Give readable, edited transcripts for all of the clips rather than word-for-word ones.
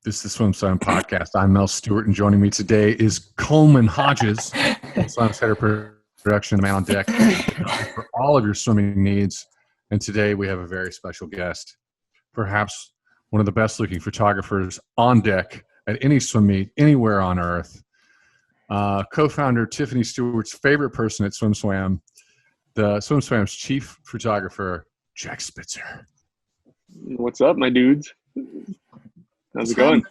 This is the SwimSwam podcast. I'm Mel Stewart, and joining me today is Coleman Hodges, SwimSwam's head of production, man on deck for all of your swimming needs. And today we have a very special guest, perhaps one of the best-looking photographers on deck at any swim meet anywhere on Earth. Co-founder Tiffany Stewart's favorite person at SwimSwam, the SwimSwam's chief photographer, Jack Spitser. What's up, my dudes? How's it going?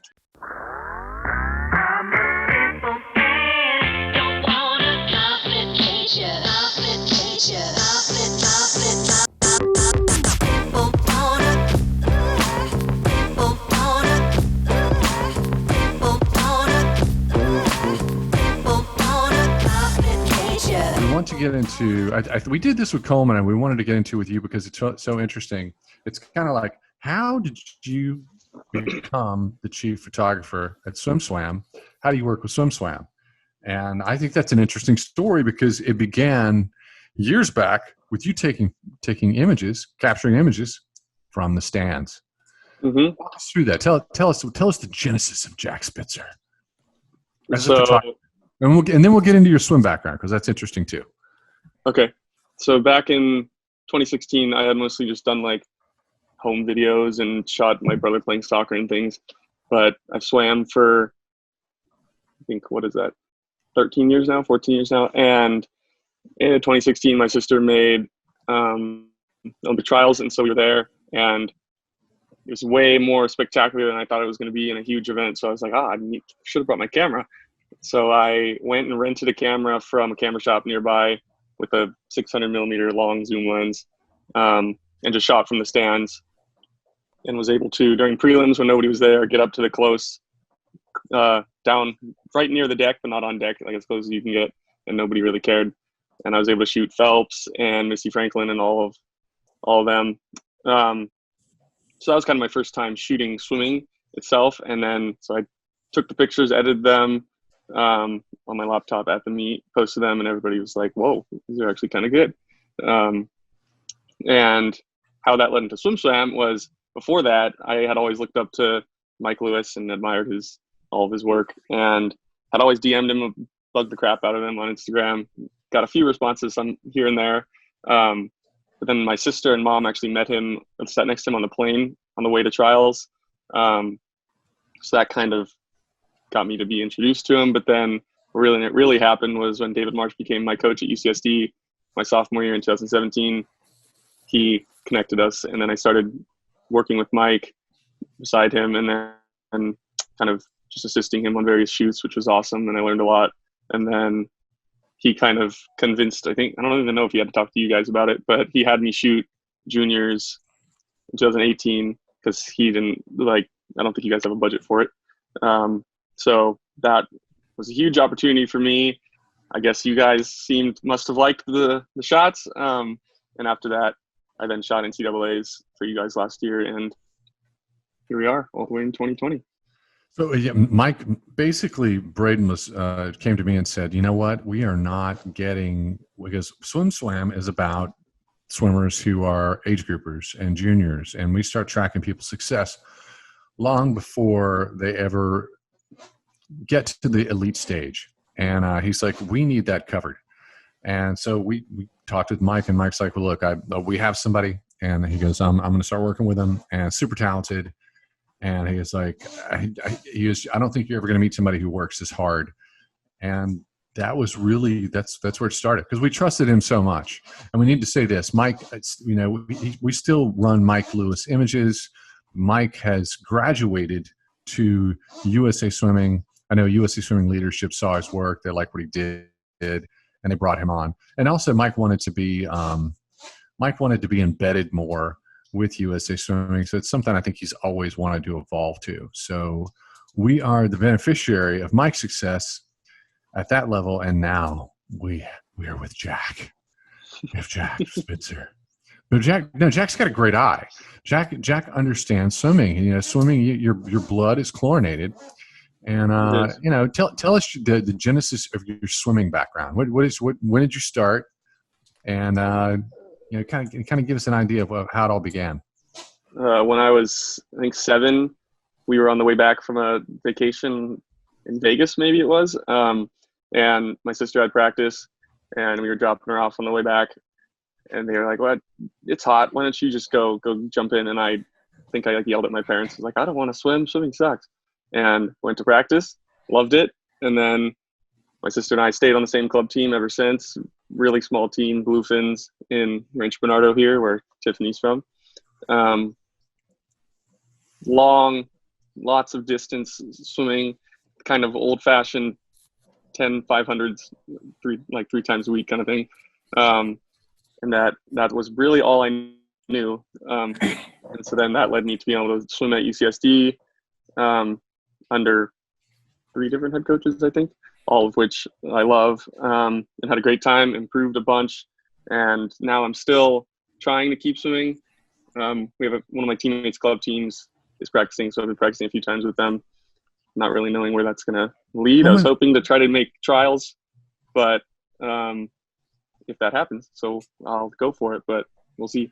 We want to get into, we did this with Coleman, and we wanted to get into with you because it's so interesting. It's kind of like, how did you become the chief photographer at SwimSwam? How do you work with SwimSwam? And I think that's an interesting story because it began years back with you taking images, capturing images from the stands. Mm-hmm. Walk us through that. Tell us the genesis of Jack Spitser. And then we'll get into your swim background because that's interesting too. Okay. So back in 2016, I had mostly just done like home videos and shot my brother playing soccer and things. But I've swam for, I think, 14 years now. And in 2016, my sister made Olympic trials. And so we were there, and it was way more spectacular than I thought it was going to be in a huge event. So I was like, I should have brought my camera. So I went and rented a camera from a camera shop nearby with a 600 millimeter long zoom lens, and just shot from the stands, and was able to, during prelims when nobody was there, get up to the close, down right near the deck, but not on deck, like as close as you can get, and nobody really cared. And I was able to shoot Phelps and Missy Franklin and all of them. So that was kind of my first time shooting swimming itself. And then, so I took the pictures, edited them on my laptop at the meet, posted them, and everybody was like, whoa, these are actually kind of good. And how that led into SwimSwam was, before that, I had always looked up to Mike Lewis and admired all of his work, and had always DM'd him, bugged the crap out of him on Instagram. Got a few responses here and there. But then my sister and mom actually met him and sat next to him on the plane on the way to trials. So that kind of got me to be introduced to him. But then what really happened was when David Marsh became my coach at UCSD my sophomore year in 2017. He connected us, and then I started working with Mike beside him, and then kind of just assisting him on various shoots, which was awesome, and I learned a lot. And then he kind of convinced, I don't even know if he had to talk to you guys about it, but he had me shoot juniors in 2018 because he didn't, I don't think you guys have a budget for it. So that was a huge opportunity for me. I guess you guys must have liked the shots. And after that, I then shot NCAAs for you guys last year, and here we are all the way in 2020. So Mike, basically Braden came to me and said, you know what, we are not getting, because SwimSwam is about swimmers who are age groupers and juniors, and we start tracking people's success long before they ever get to the elite stage. And he's like, we need that covered. And so we talked with Mike, and Mike's like, well, look, we have somebody. And he goes, I'm going to start working with him, and super talented. And he was like, I don't think you're ever going to meet somebody who works as hard. And that was really, that's where it started, because we trusted him so much. And we need to say this, Mike, we still run Mike Lewis images. Mike has graduated to USA Swimming. I know USA Swimming leadership saw his work. They liked what he did, and they brought him on. And also Mike wanted to be embedded more with USA Swimming. So it's something I think he's always wanted to evolve to. So we are the beneficiary of Mike's success at that level. And now we are with Jack. We have Jack Spitser. But Jack's got a great eye. Jack understands swimming. Swimming, your blood is chlorinated. And tell us the genesis of your swimming background. When did you start? And kind of give us an idea of how it all began. When I was, I think, 7, we were on the way back from a vacation in Vegas, maybe it was. And my sister had practice, and we were dropping her off on the way back. And they were like, "What? It's hot. Why don't you just go jump in?" And I think I like yelled at my parents. I was like, "I don't want to swim. Swimming sucks." And went to practice, loved it. And then my sister and I stayed on the same club team ever since. Really small team, Bluefins in Rancho Bernardo here, where Tiffany's from. Long, lots of distance swimming, kind of old-fashioned 10 500s, three times a week kind of thing. And that was really all I knew. And so then that led me to being able to swim at UCSD under 3 different head coaches, I think, all of which I love, and had a great time, improved a bunch. And now I'm still trying to keep swimming. We have one of my teammates' club teams is practicing, so I've been practicing a few times with them, not really knowing where that's going to lead. I was hoping to try to make trials, but if that happens, so I'll go for it, but we'll see.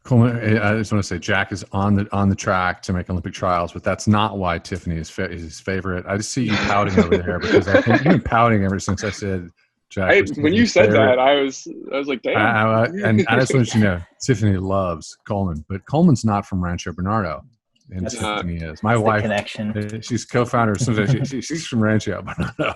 Cool. I just want to say Jack is on the track to make Olympic trials, but that's not why Tiffany is his favorite. I just see you pouting over there because I think you've been pouting ever since I said Jack. When you said that, I was like, damn. And I just want you to know, Tiffany loves Coleman, but Coleman's not from Rancho Bernardo, and Tiffany is. My wife, connection. She's co-founder. She's from Rancho Bernardo.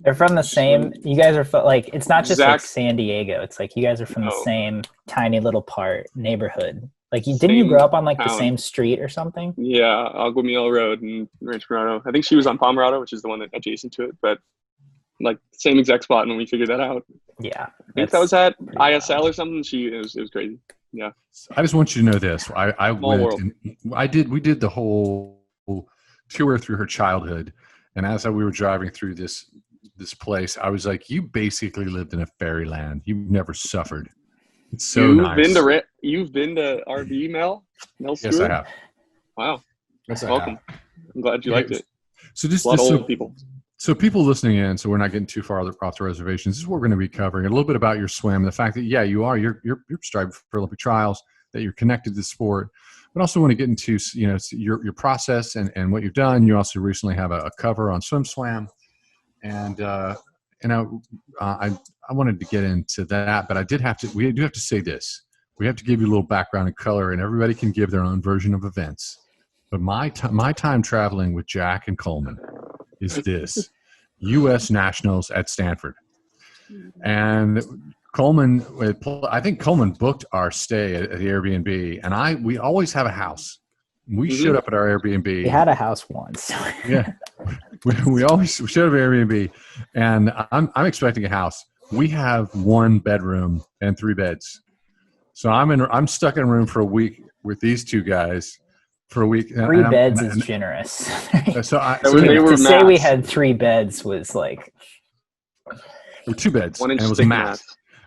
They're from the same. You guys are like, it's not just like San Diego. It's like you guys are from the same tiny little neighborhood. Like, didn't you grow up on like the same street or something? Yeah, Aguamiel Road in Rancho Bernardo. I think she was on Pomerado, which is the one that adjacent to it, but like same exact spot when we figured that out. Yeah, I think that was at ISL or something. It was crazy. Yeah. I just want you to know this. I went and we did the whole tour through her childhood, and as we were driving through this place, I was like, you basically lived in a fairyland. You've never suffered. It's so nice. You've been to RV, Mel? Yes, I have. Wow. Yes, welcome. I'm glad you liked it. So just old people. So people listening in, so we're not getting too far off the reservations. This is what we're going to be covering. A little bit about your swim, the fact that you're striving for Olympic trials, that you're connected to the sport, but also want to get into your process and what you've done. You also recently have a cover on SwimSwam. And I wanted to get into that, but we do have to say this. We have to give you a little background and color, and everybody can give their own version of events. But my time traveling with Jack and Coleman is this: U.S. Nationals at Stanford. And Coleman, I think Coleman booked our stay at the Airbnb, and we always have a house. We showed up at our Airbnb. We had a house once. Yeah. We showed up at Airbnb, and I'm expecting a house. We have 1 bedroom and 3 beds. So I'm stuck in a room for a week with these 2 guys for a week. 3 beds is generous. To say we had 3 beds was like. There were 2 beds, and it was a mat.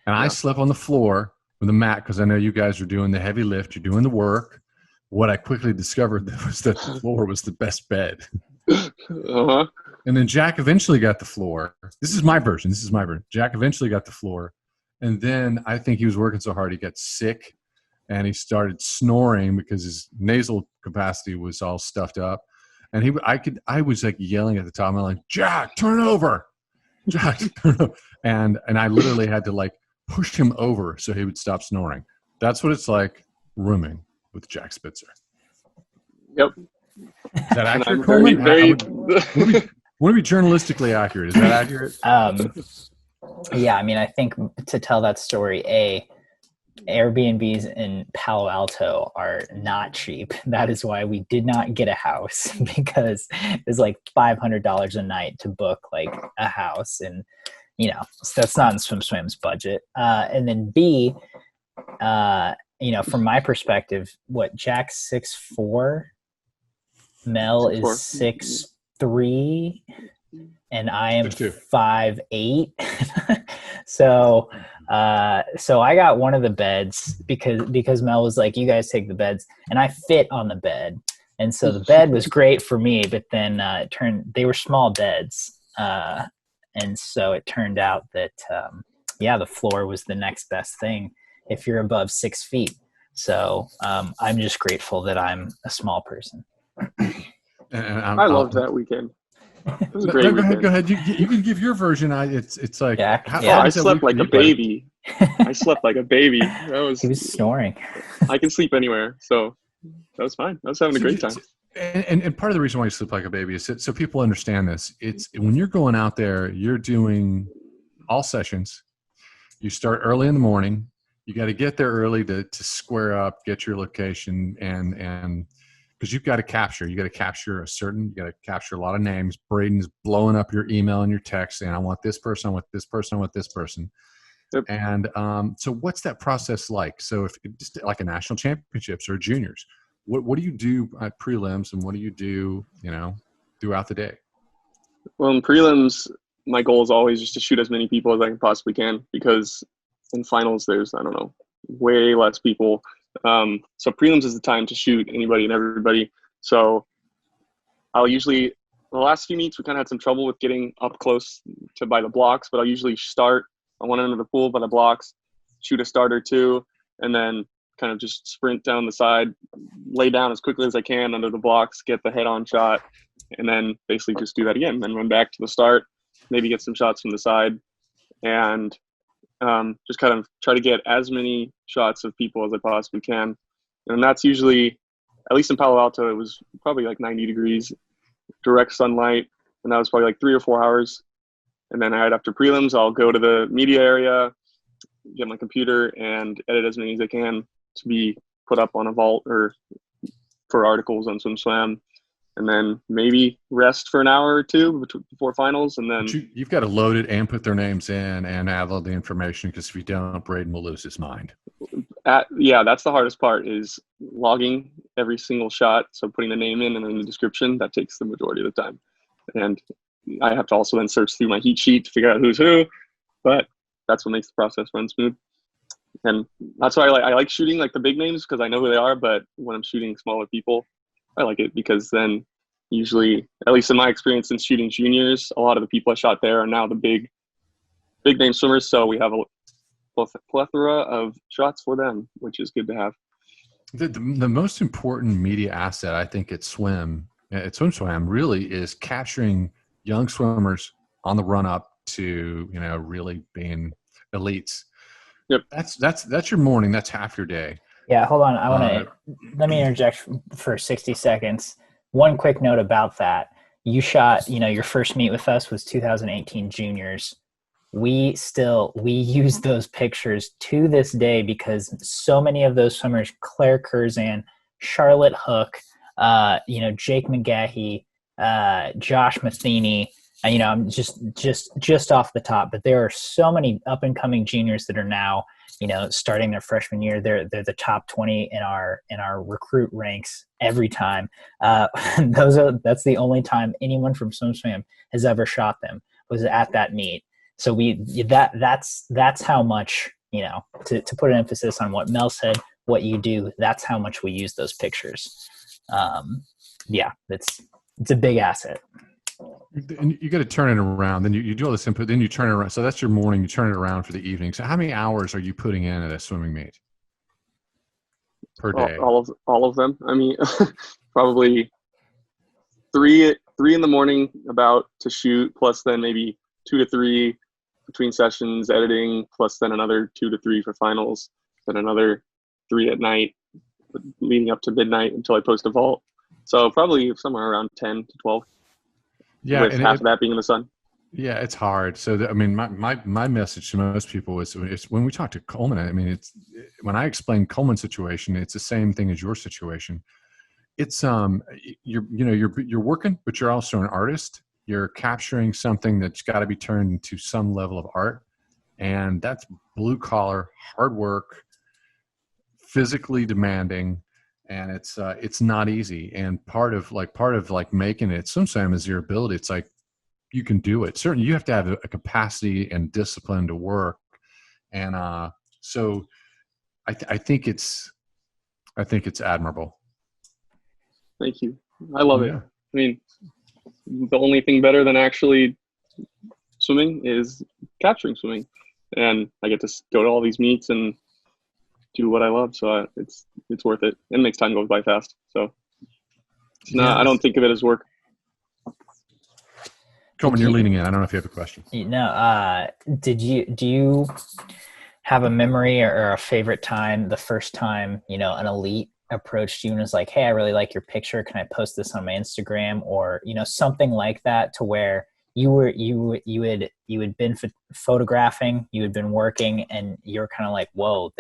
And I slept on the floor with a mat because I know you guys are doing the heavy lift. You're doing the work. What I quickly discovered was that the floor was the best bed. Uh-huh. And then Jack eventually got the floor. This is my version. Jack eventually got the floor. And then I think he was working so hard he got sick, and he started snoring because his nasal capacity was all stuffed up. And I was like yelling at the top. I'm like, Jack, turn over. Jack, turn over. And I literally had to like push him over so he would stop snoring. That's what it's like rooming with Jack Spitser. Yep. Is that accurate, Coleman? Want to be journalistically accurate. Is that accurate? Yeah, I mean, I think to tell that story, Airbnbs in Palo Alto are not cheap. That is why we did not get a house, because it was like $500 a night to book like a house, and so that's not in SwimSwam's budget. And then B, from my perspective, what Jack's 6'4", Mel is 6'3", and I am 5'8". So I got one of the beds because Mel was like, you guys take the beds, and I fit on the bed. And so the bed was great for me, but then they were small beds. And so it turned out that, the floor was the next best thing if you're above 6 feet. So I'm just grateful that I'm a small person. And I loved that weekend. It was a great no, weekend. go ahead. You can give your version. It's like Jack, I slept like a baby. I slept like a baby. He was snoring. I can sleep anywhere, so that was fine. I was having a great time. And part of the reason why you sleep like a baby is so people understand this. It's when you're going out there, you're doing all sessions. You start early in the morning. You got to get there early to square up, get your location, and because you got to capture a lot of names. Braden's blowing up your email and your text saying, I want this person, I want this person, I want this person. Yep. And so what's that process like? So if just like a national championships or juniors, what do you do at prelims and what do you do, throughout the day? Well, in prelims, my goal is always just to shoot as many people as I possibly can, because in finals there's, I don't know, way less people. So prelims is the time to shoot anybody and everybody. So I'll usually, the last few meets we kind of had some trouble with getting up close to by the blocks, but I'll usually start on one end of the pool by the blocks, shoot a start or two, and then kind of just sprint down the side, lay down as quickly as I can under the blocks, get the head-on shot, and then basically just do that again. Then run back to the start, maybe get some shots from the side, and just kind of try to get as many shots of people as I possibly can. And that's usually, at least in Palo Alto, it was probably like 90 degrees, direct sunlight, and that was probably like 3 or 4 hours. And then right after prelims, I'll go to the media area, get my computer, and edit as many as I can to be put up on a vault or for articles on SwimSwam, and then maybe rest for an hour or two before finals. And then you've got to load it and put their names in and add all the information, because if you don't, Braden will lose his mind. Yeah, that's the hardest part, is logging every single shot. So putting the name in and then the description, that takes the majority of the time. And I have to also then search through my heat sheet to figure out who's who, but that's what makes the process run smooth. And that's why I like shooting like the big names, because I know who they are. But when I'm shooting smaller people, I like it because then usually, at least in my experience in shooting juniors, a lot of the people I shot there are now the big name swimmers. So we have a plethora of shots for them, which is good to have. The most important media asset, I think, at SwimSwam really is capturing young swimmers on the run up to, really being elites. Yep. That's your morning. That's half your day. Yeah, hold on. Let me interject for 60 seconds. One quick note about that. You shot, your first meet with us was 2018 juniors. We use those pictures to this day because so many of those swimmers, Claire Curzan, Charlotte Hook, Jake McGahee, Josh Matheny, I'm just off the top, but there are so many up and coming juniors that are now, starting their freshman year. They're the top 20 in our recruit ranks every time. That's the only time anyone from SwimSwam has ever shot them, was at that meet. So that's how much, to put an emphasis on what Mel said, what you do, that's how much we use those pictures. It's a big asset. And you got to turn it around. Then you do all this input. Then you turn it around. So that's your morning. You turn it around for the evening. So how many hours are you putting in at a swimming meet per day? All of them. I mean, probably three in the morning about to shoot, plus then maybe 2 to 3 between sessions editing, plus then another 2 to 3 for finals, then another 3 at night, leading up to midnight until I post a vault. So probably somewhere around 10 to 12. Yeah, with half of that being in the sun. Yeah, it's hard. So, my message to most people is when we talk to Coleman, I mean, when I explain Coleman's situation, it's the same thing as your situation. It's you're working, but you're also an artist. You're capturing something that's got to be turned into some level of art, and that's blue collar, hard work, physically demanding. And it's not easy. And part of making it SwimSwam is your ability. It's like you can do it. Certainly, you have to have a capacity and discipline to work. And so, I think it's admirable. Thank you. I love it. I mean, the only thing better than actually swimming is capturing swimming, and I get to go to all these meets and do what I love, so it's worth it. It makes time go by fast. So It's not. I don't think of it as work. Coleman, you're leaning in. I don't know if you have a question. No. Do you have a memory or a favorite time, the first time, an elite approached you and was like, hey, I really like your picture. Can I post this on my Instagram? Or, something like that, to where you had been photographing, you had been working, and you're kind of like, whoa,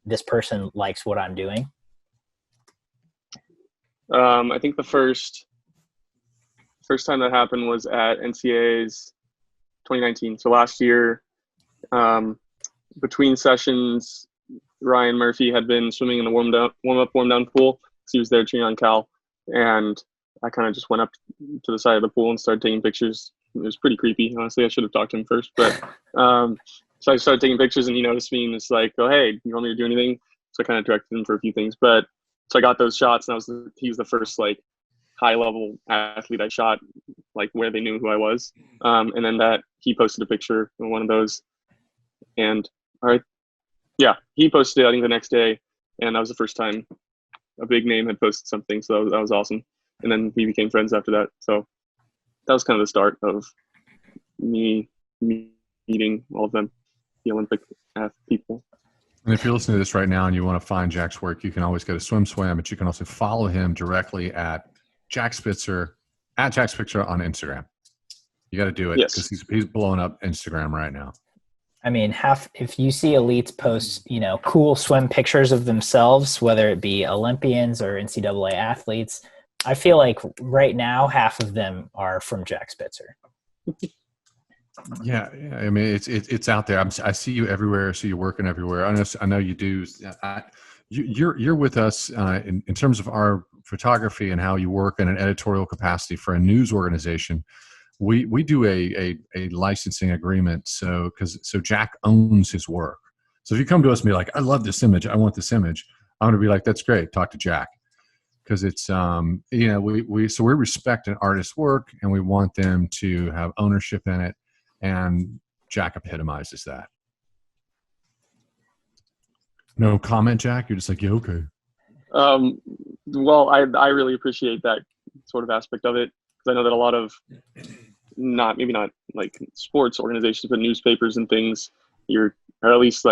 this person likes what I'm doing. I think the first time that happened was at NCAA's 2019. So last year, between sessions, Ryan Murphy had been swimming in the warm down pool. He was there cheering on Cal, and I kind of just went up to the side of the pool and started taking pictures. It was pretty creepy, honestly. I should have talked to him first, but so I started taking pictures, and he noticed me and was like, "Oh, hey, you want me to do anything?" So I kind of directed him for a few things, but so I got those shots, and he was the first high level athlete I shot, where they knew who I was. And then that he posted a picture of one of those, and he posted it, I think, the next day, and that was the first time a big name had posted something. So that was awesome. And then we became friends after that. So that was kind of the start of me meeting all of them, the Olympic people. And if you're listening to this right now and you want to find Jack's work, you can always go to SwimSwam, but you can also follow him directly at Jack Spitser, at Jack Spitser on Instagram. You got to do it, because he's blowing up Instagram right now. I mean, if you see elites post, cool swim pictures of themselves, whether it be Olympians or NCAA athletes, I feel like right now half of them are from Jack Spitser. Yeah. I mean, it's out there. I see you everywhere. I see you working everywhere. I know you do. You're with us in terms of our photography and how you work in an editorial capacity for a news organization. We do a licensing agreement, so Jack owns his work. So if you come to us and be like, I love this image, I want this image, I'm going to be like, that's great, talk to Jack, because it's we respect an artist's work and we want them to have ownership in it, and Jack epitomizes that. No comment, Jack? You're just like, yeah, okay. Well, I really appreciate that sort of aspect of it, because I know that a lot of maybe not sports organizations, but newspapers and things, or at least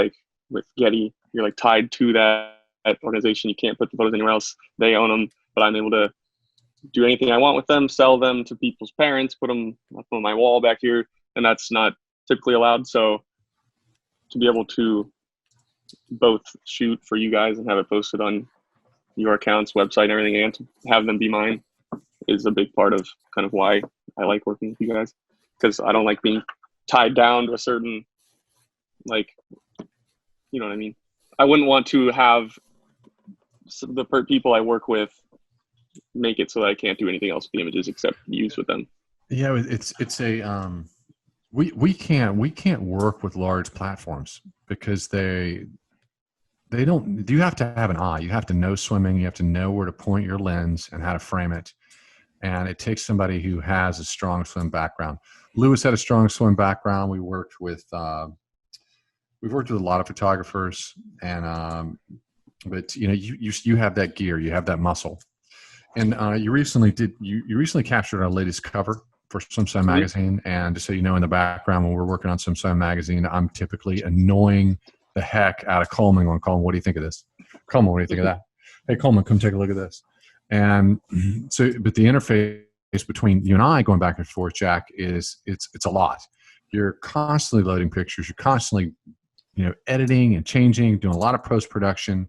with Getty, you're tied to that organization. You can't put the photos anywhere else. They own them, but I'm able to do anything I want with them, sell them to people's parents, put them up on my wall back here, and that's not typically allowed. So to be able to both shoot for you guys and have it posted on your account's website and everything, and to have them be mine, is a big part of kind of why I like working with you guys, because I don't like being tied down to a certain, you know what I mean? I wouldn't want to have the people I work with make it so that I can't do anything else with the images except use with them. Yeah, it's a we can't work with large platforms because they don't. You have to have an eye. You have to know swimming. You have to know where to point your lens and how to frame it. And it takes somebody who has a strong swim background. Lewis had a strong swim background. We've worked with a lot of photographers, and but you have that gear, you have that muscle, and you recently captured our latest cover for SwimSwam Magazine. And just so you know, in the background when we're working on SwimSwam Magazine, I'm typically annoying the heck out of Coleman. Going, Coleman, what do you think of this? Coleman, what do you think of that? Hey, Coleman, come take a look at this. And so, but the interface between you and I going back and forth, Jack, it's a lot. You're constantly loading pictures. You're constantly, editing and changing, doing a lot of post-production.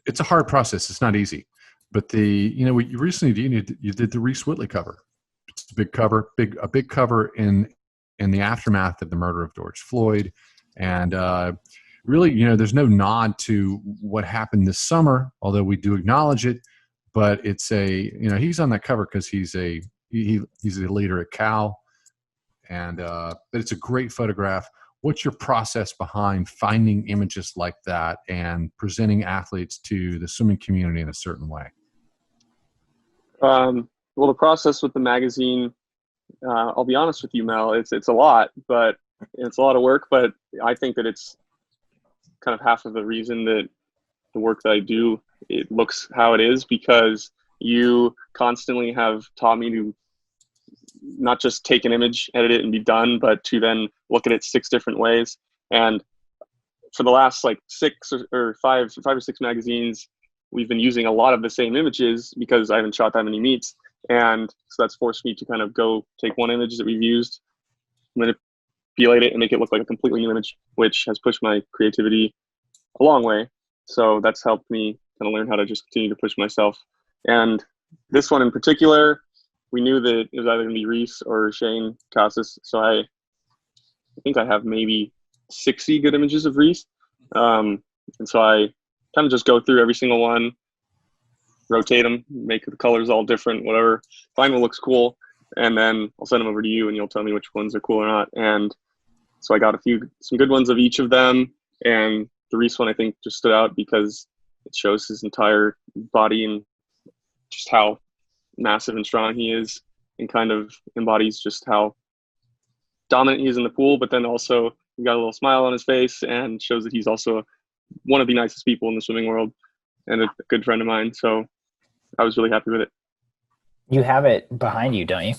It's a hard process. It's not easy. But you recently you did the Reese Whitley cover. It's a big cover, a big cover in the aftermath of the murder of George Floyd. And really, there's no nod to what happened this summer, although we do acknowledge it. But it's he's on that cover because he's a leader at Cal, and but it's a great photograph. What's your process behind finding images like that and presenting athletes to the swimming community in a certain way? Well, the process with the magazine, I'll be honest with you, Mel, it's a lot, but it's a lot of work. But I think that it's kind of half of the reason that the work that I do it looks how it is, because you constantly have taught me to not just take an image, edit it, and be done, but to then look at it 6 different ways. And for the last like 6 or 5 or 6 magazines, we've been using a lot of the same images because I haven't shot that many meets. And so that's forced me to kind of go take one image that we've used, manipulate it, and make it look like a completely new image, which has pushed my creativity a long way. So that's helped me kind of learn how to just continue to push myself. And this one in particular, we knew that it was either going to be Reese or Shane Casas. So I think I have maybe 60 good images of Reese. And so I kind of just go through every single one, rotate them, make the colors all different, whatever, find what looks cool. And then I'll send them over to you and you'll tell me which ones are cool or not. And so I got some good ones of each of them. And the Reese one, I think, just stood out because it shows his entire body and just how massive and strong he is, and kind of embodies just how dominant he is in the pool, but then also he got a little smile on his face and shows that he's also one of the nicest people in the swimming world and a good friend of mine. So I was really happy with it. You have it behind you, don't you?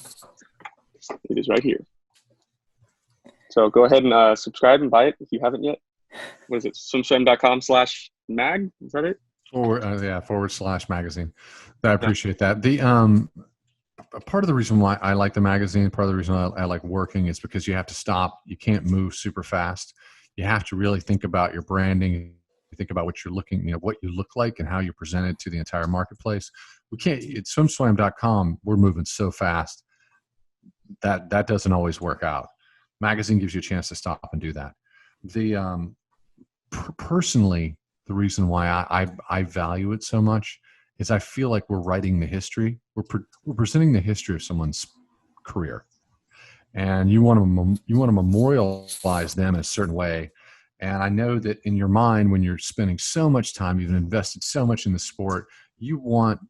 It is right here. So go ahead and subscribe and buy it if you haven't yet. What is it? SwimSwam.com/mag? Is that it? /magazine. I appreciate that. The part of the reason why I like the magazine, part of the reason I like working, is because you have to stop. You can't move super fast. You have to really think about your branding. You think about what you're looking, what you look like and how you're presented to the entire marketplace. We can't. At SwimSwam.com, we're moving so fast that doesn't always work out. Magazine gives you a chance to stop and do that. The personally, the reason why I value it so much is I feel like we're writing the history. We're presenting the history of someone's career, and you want to memorialize them in a certain way. And I know that in your mind, when you're spending so much time, you've invested so much in the sport, you want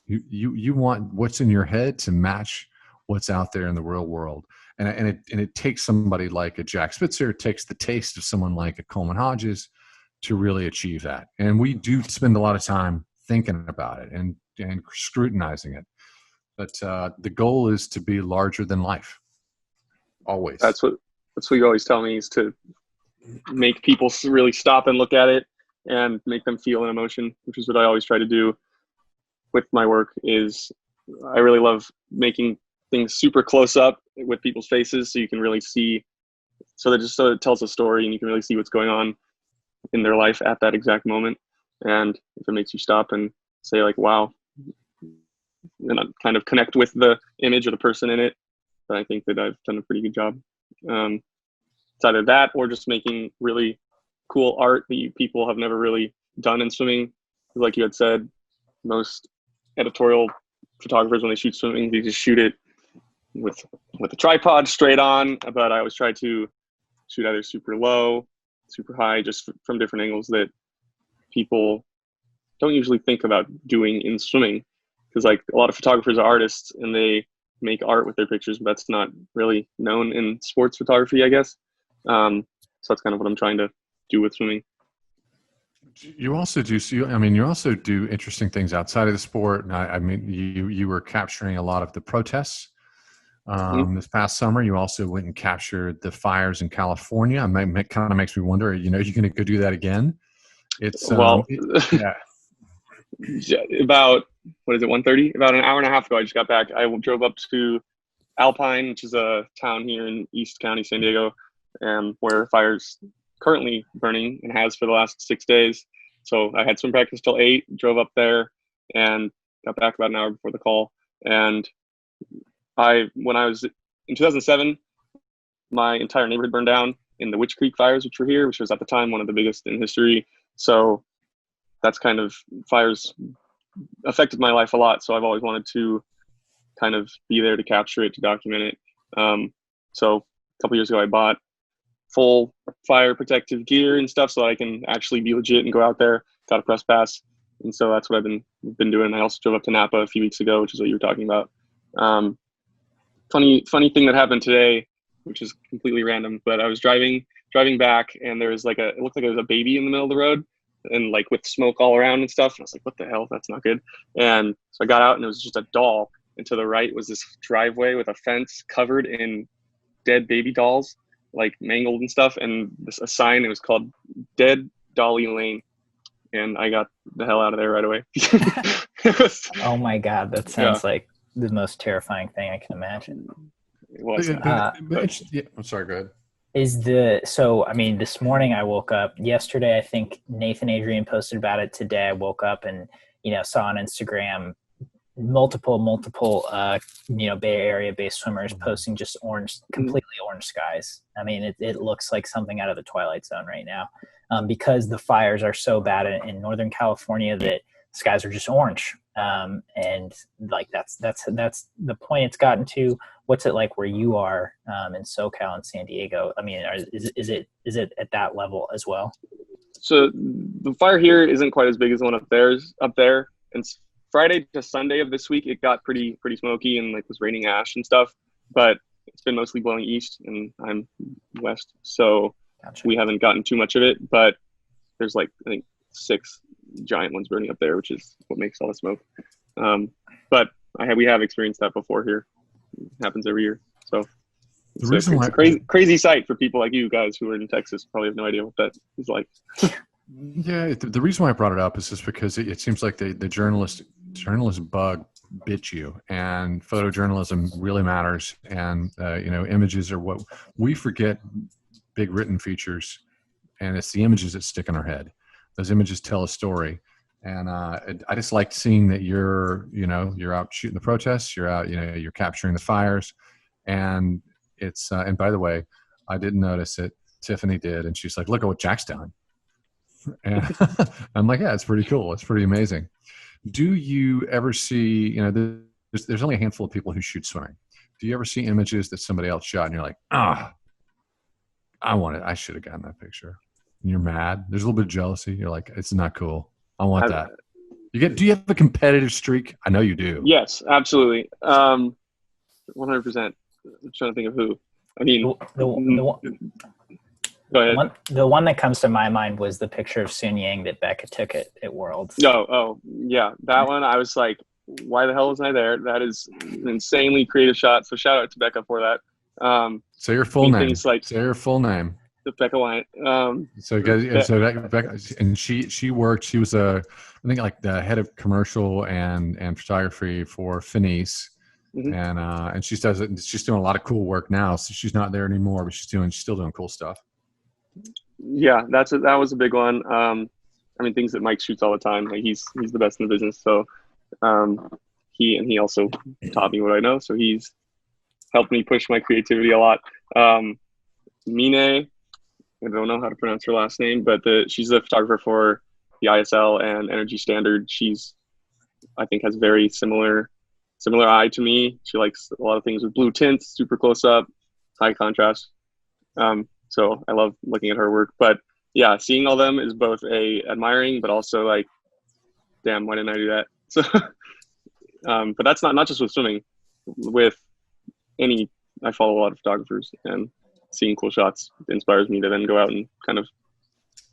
what's in your head to match what's out there in the real world. And it takes somebody like a Jack Spitser, it takes the taste of someone like a Coleman Hodges to really achieve that. And we do spend a lot of time thinking about it and scrutinizing it. But the goal is to be larger than life. Always. That's what you always tell me, is to make people really stop and look at it and make them feel an emotion, which is what I always try to do with my work. Is I really love making things super close up with people's faces, so you can really see, so it tells a story and you can really see what's going on in their life at that exact moment. And if it makes you stop and say like, wow, and kind of connect with the image or the person in it, then I think that I've done a pretty good job. It's either that or just making really cool art that people have never really done in swimming. Like you had said, most editorial photographers, when they shoot swimming, they just shoot it with a tripod straight on, but I always try to shoot either super low, super high, just from different angles that people don't usually think about doing in swimming. Because like a lot of photographers are artists and they make art with their pictures, but that's not really known in sports photography, I guess. So that's kind of what I'm trying to do with swimming. You also do interesting things outside of the sport. And I mean, you were capturing a lot of the protests this past summer. You also went and captured the fires in California. It kind of makes me wonder, you're going to go do that again? It's about, what is it, 1:30? About an hour and a half ago, I just got back. I drove up to Alpine, which is a town here in East County, San Diego, where fire's currently burning and has for the last 6 days. So I had swim practice till 8, drove up there and got back about an hour before the call. And when I was in 2007, my entire neighborhood burned down in the Witch Creek fires, which were here, which was at the time one of the biggest in history. So that's kind of, fires affected my life a lot. So I've always wanted to kind of be there to capture it, to document it. So a couple years ago, I bought full fire protective gear and stuff so I can actually be legit and go out there. Got a press pass. And so that's what I've been doing. I also drove up to Napa a few weeks ago, which is what you were talking about. Funny thing that happened today, which is completely random, but I was driving back and there was it looked like there was a baby in the middle of the road. and like with smoke all around and stuff. And I was like, what the hell? That's not good. And so I got out and it was just a doll. And to the right was this driveway with a fence covered in dead baby dolls, like mangled and stuff. And a sign, it was called Dead Dolly Lane. And I got the hell out of there right away. Oh my God. That sounds like the most terrifying thing I can imagine. It was. I'm sorry, go ahead. So I mean, this morning I woke up. Yesterday, I think Nathan Adrian posted about it. Today I woke up and, saw on Instagram multiple Bay Area based swimmers posting just completely orange skies. I mean, it looks like something out of the Twilight Zone right now, because the fires are so bad in Northern California that skies are just orange. And like that's the point it's gotten to. What's it like where you are in SoCal and San Diego? I mean, is it at that level as well? So the fire here isn't quite as big as the one up there. And Friday to Sunday of this week, it got pretty smoky and like was raining ash and stuff. But it's been mostly blowing east, and I'm west, so gotcha. We haven't gotten too much of it. But there's like I think 6 giant ones burning up there, which is what makes all the smoke. But we have experienced that before here. It happens every year. So it's a crazy sight for people like you guys who are in Texas. Probably have no idea what that is like. Yeah, the reason why I brought it up is just because it seems like the journalist bug bit you, and photojournalism really matters. And images are what we forget. Big written features, and it's the images that stick in our head. Those images tell a story. And I just like seeing that you're out shooting the protests, you're out, you're capturing the fires. And it's, and by the way, I didn't notice it. Tiffany did. And she's like, look at what Jack's done. And I'm like, yeah, it's pretty cool. It's pretty amazing. Do you ever see, there's only a handful of people who shoot swimming. Do you ever see images that somebody else shot and you're like, I should have gotten that picture. And you're mad. There's a little bit of jealousy. You're like, it's not cool. I want that. Do you have a competitive streak? I know you do. Yes, absolutely. 100%. I'm trying to think of who. I mean, go ahead. The one that comes to my mind was the picture of Sun Yang that Becca took at Worlds. Yeah. That one, I was like, why the hell wasn't I there? That is an insanely creative shot. So shout out to Becca for that. Say your full name. Say your full name. Becca Wyatt. Becca, and she worked. She was I think like the head of commercial and photography for Finis, and she's doing a lot of cool work now. So she's not there anymore, but she's still doing cool stuff. Yeah, that was a big one. I mean, things that Mike shoots all the time. Like he's the best in the business. So he also taught me what I know. So he's helped me push my creativity a lot. Mine, I don't know how to pronounce her last name, but she's the photographer for the ISL and Energy Standard. I think has very similar eye to me. She likes a lot of things with blue tints, super close up, high contrast. So I love looking at her work. But yeah, seeing all them is both admiring, but also like, damn, why didn't I do that? So, but that's not just with swimming. With I follow a lot of photographers, and seeing cool shots inspires me to then go out and kind of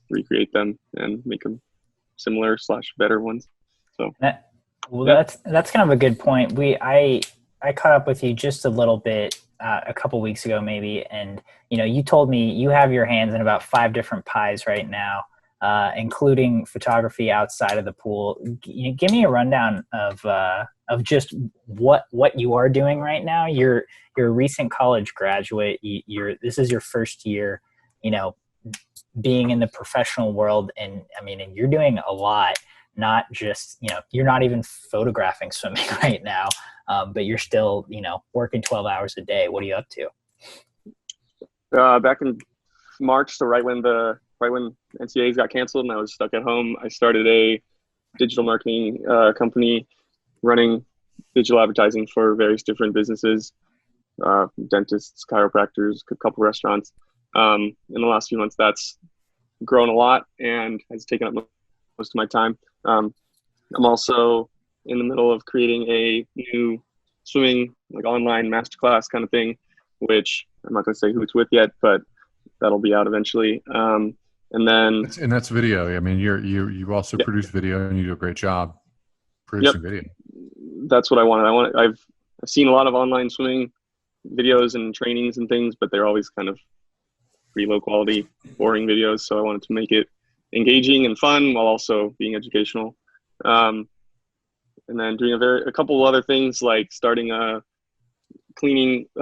recreate them and make them similar / better ones. So that's kind of a good point. I caught up with you just a little bit a couple weeks ago maybe, and you told me you have your hands in about 5 different pies right now, including photography outside of the pool. Give me a rundown of just what you are doing right now. You're a recent college graduate. This is your first year, being in the professional world, and you're doing a lot. Not just you're not even photographing swimming right now, but you're still working 12 hours a day. What are you up to? Back in March, so right when NCAAs got canceled and I was stuck at home, I started a digital marketing company running digital advertising for various different businesses, dentists, chiropractors, a couple restaurants. In the last few months, that's grown a lot and has taken up most of my time. I'm also in the middle of creating a new swimming online masterclass kind of thing, which I'm not going to say who it's with yet, but that'll be out eventually. And then that's video. I mean, you also produce video, and you do a great job producing video. That's what I wanted. I've seen a lot of online swimming videos and trainings and things, but they're always kind of pretty low quality, boring videos. So I wanted to make it engaging and fun while also being educational. And then doing a couple of other things, like starting a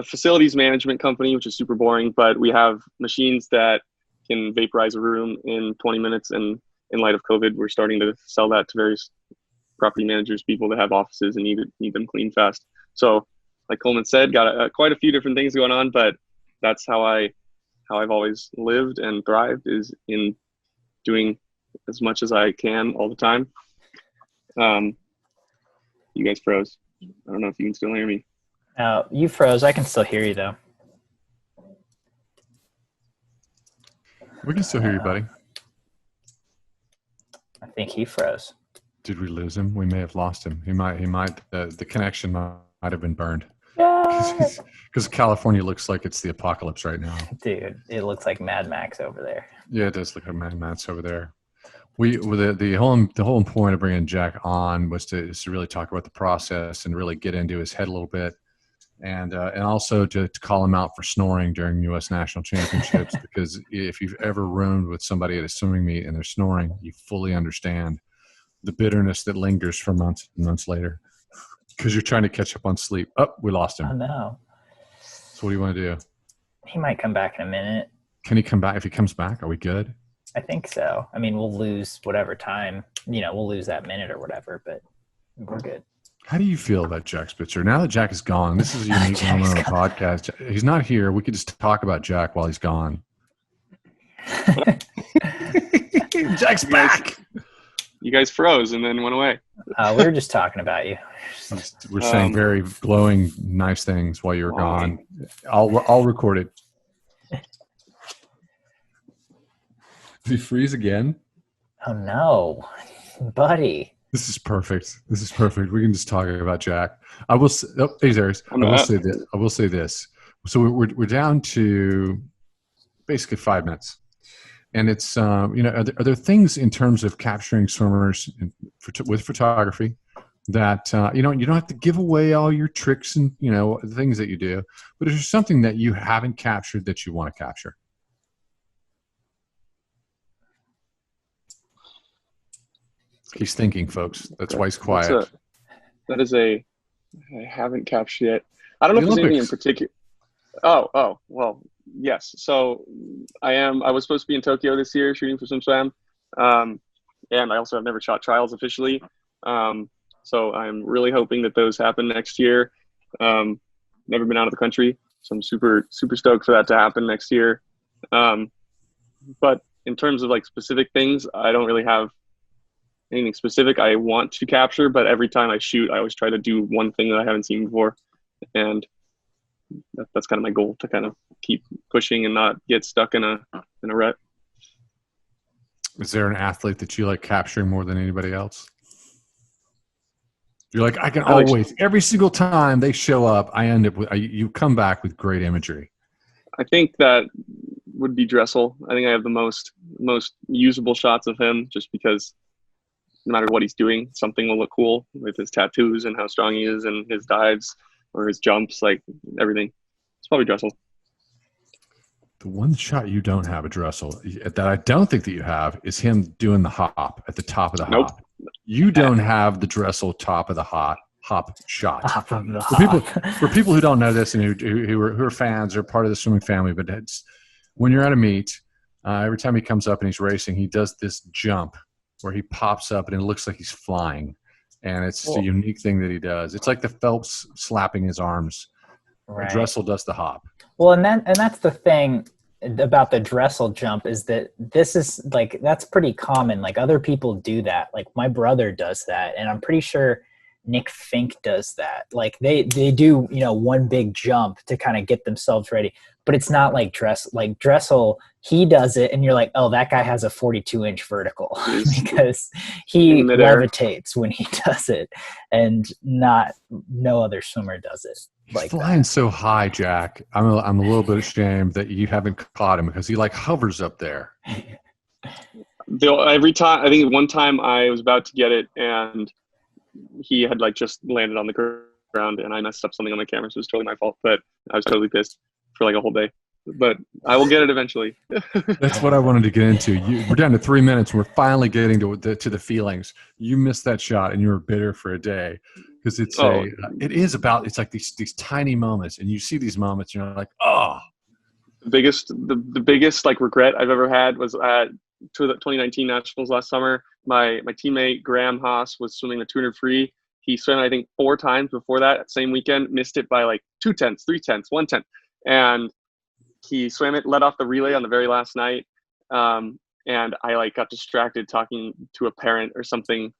facilities management company, which is super boring, but we have machines that can vaporize a room in 20 minutes. And in light of COVID, we're starting to sell that to various property managers, people that have offices and need them clean fast. So like Coleman said, got quite a few different things going on, but that's how I've always lived and thrived, is in doing as much as I can all the time. You guys froze. I don't know if you can still hear me. You froze. I can still hear you though. We can still hear you, buddy. I think he froze. Did we lose him? We may have lost him. He might. The connection might have been burned. Because California looks like it's the apocalypse right now. Dude, it looks like Mad Max over there. Yeah, it does look like Mad Max over there. The whole point of bringing Jack on was to really talk about the process and really get into his head a little bit, and also to call him out for snoring during U.S. national championships. Because if you've ever roomed with somebody at a swimming meet and they're snoring, you fully understand the bitterness that lingers for months and months later, because you're trying to catch up on sleep. Oh, we lost him. Oh no. So what do you want to do? He might come back in a minute. Can he come back? If he comes back, are we good? I think so. I mean, we'll lose whatever time, we'll lose that minute or whatever, but we're good. How do you feel about Jack Spitser? Now that Jack is gone, this is a unique moment on the podcast. He's not here. We could just talk about Jack while he's gone. Jack's back. You guys froze and then went away. We were just talking about you. We're saying very glowing, nice things while you were gone. I'll record it. Did he freeze again? Oh no, buddy. This is perfect. We can just talk about Jack. I will. He's there. I will say this. So we're down to basically 5 minutes, and it's are there things in terms of capturing swimmers with photography that you don't have to give away all your tricks and the things that you do, but is there something that you haven't captured that you want to capture? He's thinking, folks. That's why he's quiet. I haven't captured yet. I don't know if there's anything in particular. Oh, well, yes. So I was supposed to be in Tokyo this year shooting for SwimSwam. And I also have never shot trials officially. So I'm really hoping that those happen next year. Never been out of the country. So I'm super, super stoked for that to happen next year. But in terms of like specific things, I don't really have anything specific I want to capture, but every time I shoot, I always try to do one thing that I haven't seen before. And that's kind of my goal, to kind of keep pushing and not get stuck in a rut. Is there an athlete that you like capturing more than anybody else? You're like, I can always, every single time they show up, I end up with, you come back with great imagery. I think that would be Dressel. I think I have the most usable shots of him, just because no matter what he's doing, something will look cool with his tattoos and how strong he is and his dives or his jumps, like everything. It's probably Dressel. The one shot you don't have a Dressel that I don't think that you have is him doing the hop at the top of the Nope. hop. You don't have the Dressel top of the hop shot. Top of the hop. For people who don't know this and who are fans or part of the swimming family, but it's when you're at a meet, every time he comes up and he's racing, he does this jump where he pops up and it looks like he's flying. And it's just a unique thing that he does. It's like the Phelps slapping his arms. Right. Dressel does the hop. Well, and that's the thing about the Dressel jump, is that this is like, that's pretty common. Like other people do that. Like my brother does that. And I'm pretty sure Nick Fink does that. Like they do, one big jump to kind of get themselves ready, but it's not like Dressel, he does it and you're like, oh, that guy has a 42-inch vertical because he levitates when he does it, and no other swimmer does it. He's flying so high, Jack. I'm a little bit ashamed that you haven't caught him, because he like hovers up there. Every time, I think one time I was about to get it and he had like just landed on the ground and I messed up something on my camera, so it was totally my fault. But I was totally pissed for like a whole day. But I will get it eventually. That's what I wanted to get into. We're down to 3 minutes. And we're finally getting to the feelings. You missed that shot and you were bitter for a day because it's it's like these tiny moments, and you see these moments and you're like, oh. The biggest like regret I've ever had was at the 2019 Nationals last summer. My teammate Graham Haas was swimming the 200 free. He swam I think 4 times before that same weekend, missed it by like 0.2, 0.3, 1/10, and he swam it, let off the relay on the very last night, and I like got distracted talking to a parent or something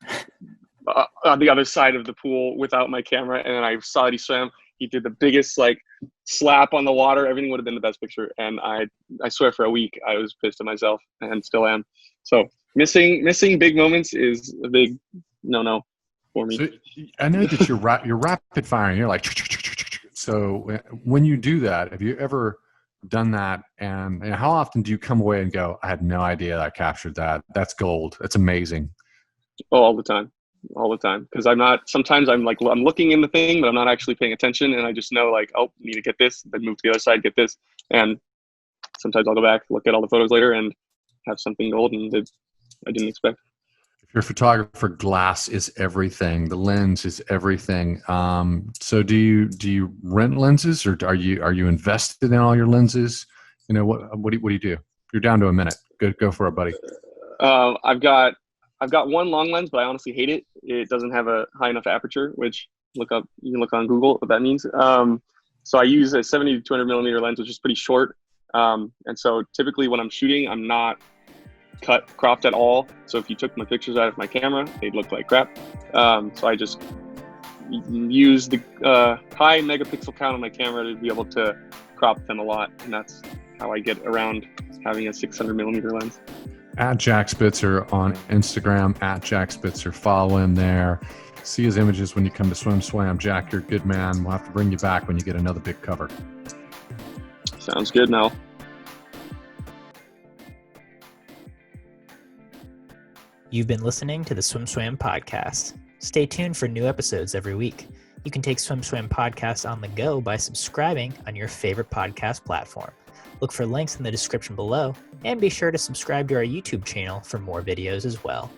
on the other side of the pool without my camera, and then I saw that he swam. He did the biggest like slap on the water. Everything would have been the best picture. And I swear for a week I was pissed at myself and still am. So missing big moments is a big no for me. So I know that you're rapid firing. You're like, so when you do that, have you ever done that? And how often do you come away and go, I had no idea I captured that. That's gold. That's amazing. Oh, all the time. Because sometimes I'm looking in the thing, but I'm not actually paying attention. And I just know like, oh, need to get this, then move to the other side, get this. And sometimes I'll go back, look at all the photos later and have something golden that I didn't expect. If you're a photographer, glass is everything. The lens is everything. So do you rent lenses, or are you invested in all your lenses? You know, what do you do? You're down to a minute. Go for it, buddy. I've got one long lens, but I honestly hate it. It doesn't have a high enough aperture, which you can look on Google what that means. So I use a 70 to 200 millimeter lens, which is pretty short. And so typically when I'm shooting, I'm not cropped at all. So if you took my pictures out of my camera, they'd look like crap. So I just use the high megapixel count on my camera to be able to crop them a lot. And that's how I get around having a 600 millimeter lens. At Jack Spitser on Instagram, at Jack Spitser. Follow him there. See his images when you come to SwimSwam. Jack, you're a good man. We'll have to bring you back when you get another big cover. Sounds good, Mel. You've been listening to the SwimSwam podcast. Stay tuned for new episodes every week. You can take SwimSwam podcast on the go by subscribing on your favorite podcast platform. Look for links in the description below, and be sure to subscribe to our YouTube channel for more videos as well.